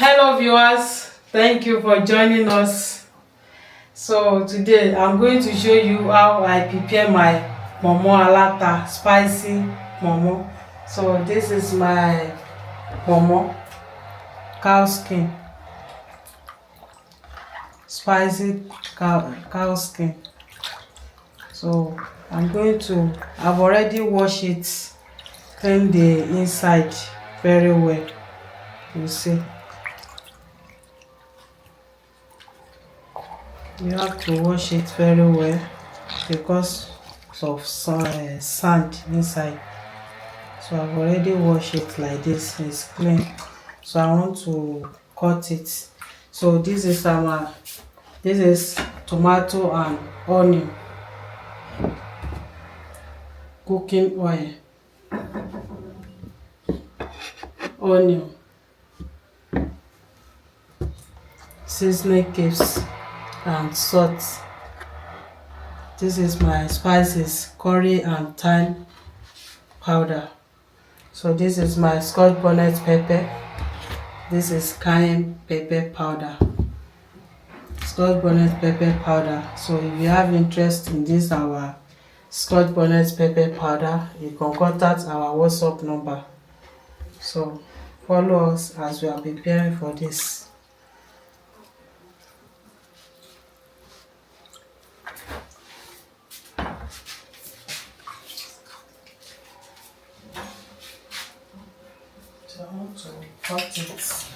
Hello viewers, thank you for joining us. So today I'm going to show you how I prepare my momo alata, spicy momo. So this is my momo, cow skin, spicy cow skin. So I've already washed it, clean the inside very well. You see, you have to wash it very well because of sand inside. So I've already washed it like this. It's clean. So I want to cut it. So this is tomato and onion, cooking oil, onion, seasoning cubes and salt. This is my spices, curry and thyme powder. So this is my scotch bonnet pepper. This is cayenne pepper powder, scotch bonnet pepper powder. So if you have interest in this our scotch bonnet pepper powder, you can contact our WhatsApp number. So follow us as we are preparing for this. So I want to cut it.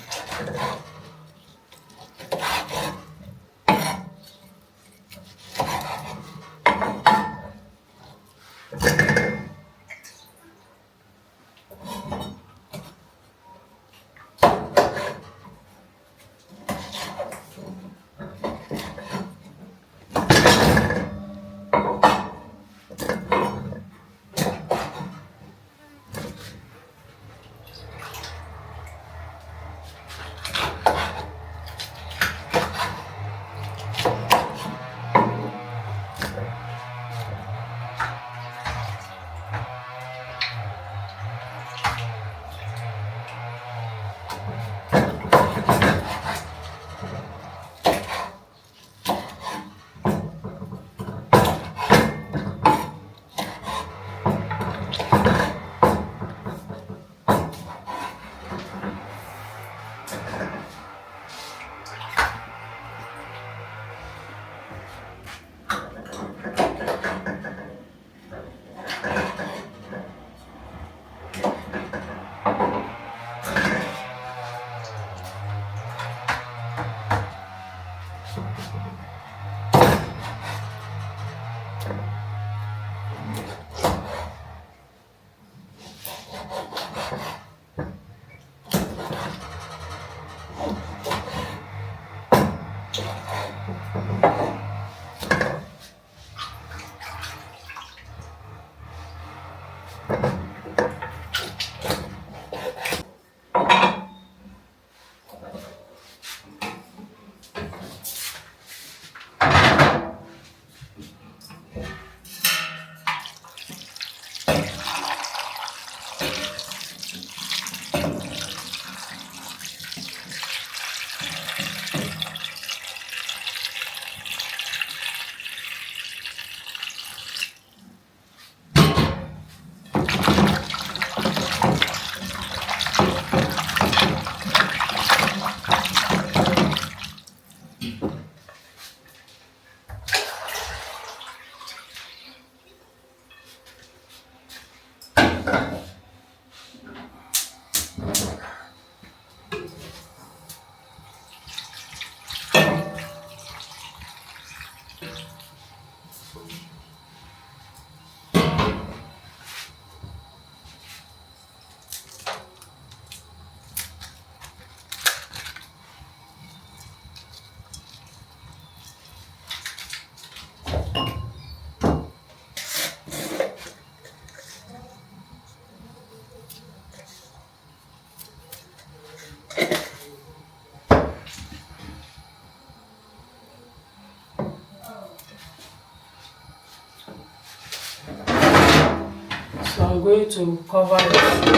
So I'm going to cover it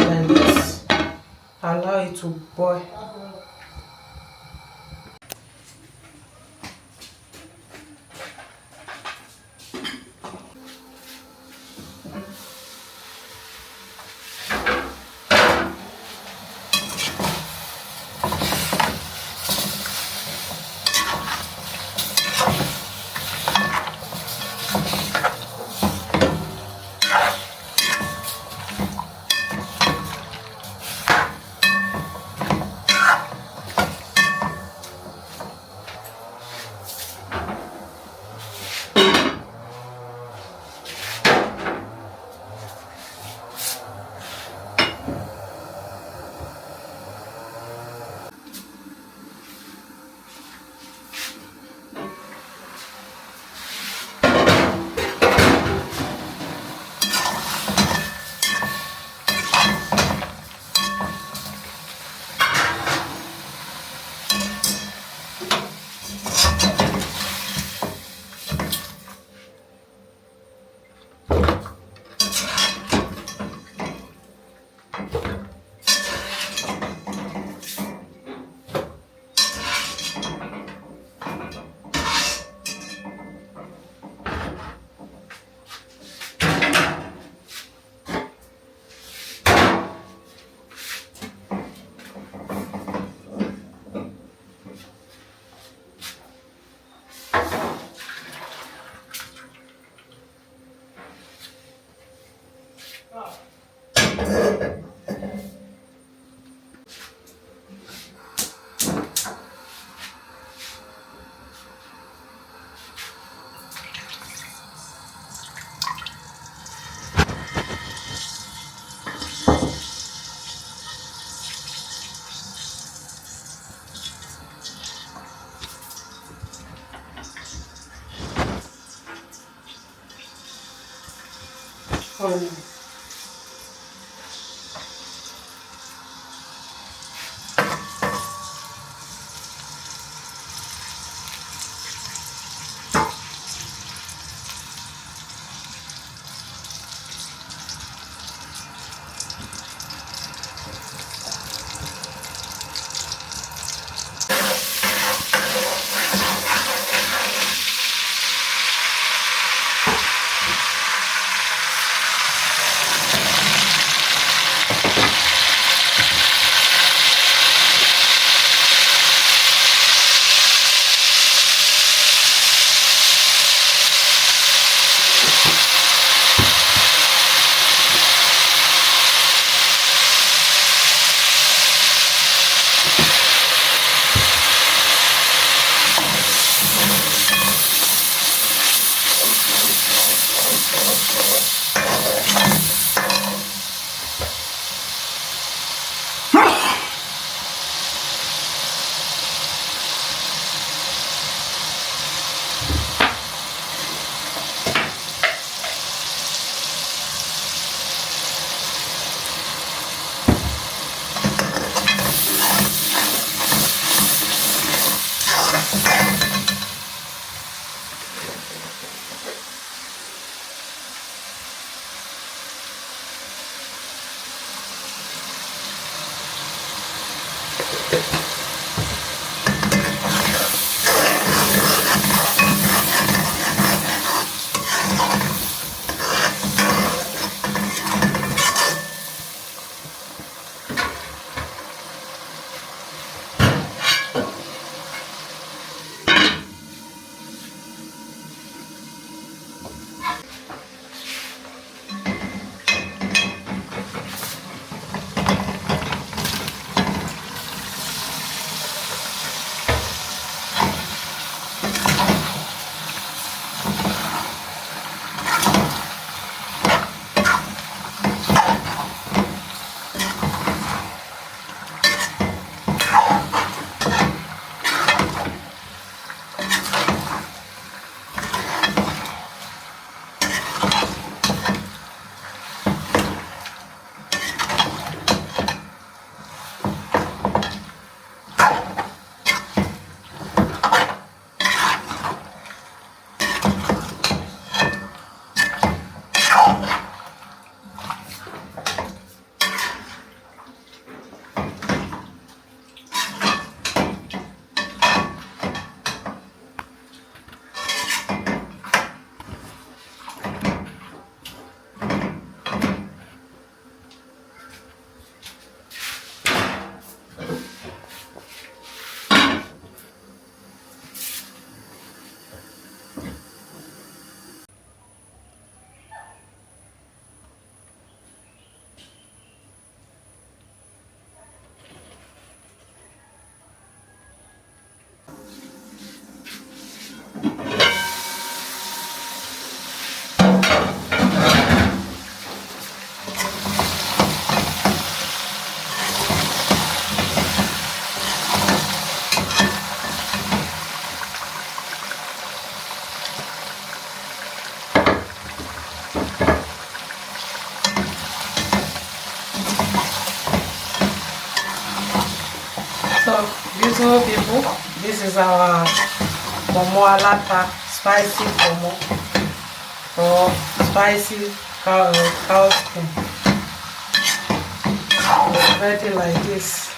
like this, allow it to boil. beautiful people, this is our Kpomo Alata spicy Kpomo or spicy cow skin. It's ready like this.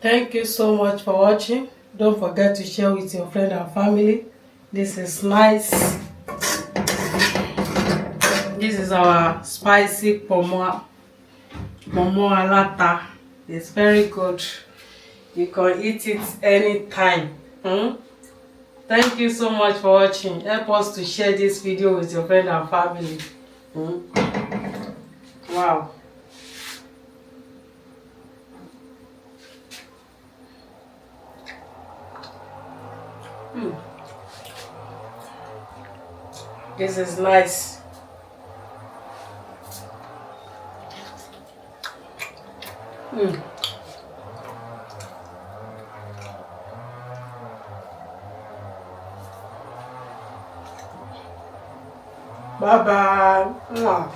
Thank you so much for watching. Don't forget to share with your friend and family. This is nice. This is our spicy Kpomo Alata. It's very good. You can eat it anytime. Thank you so much for watching. Help us to share this video with your friend and family. Wow. This is nice. Bye bye. Wow.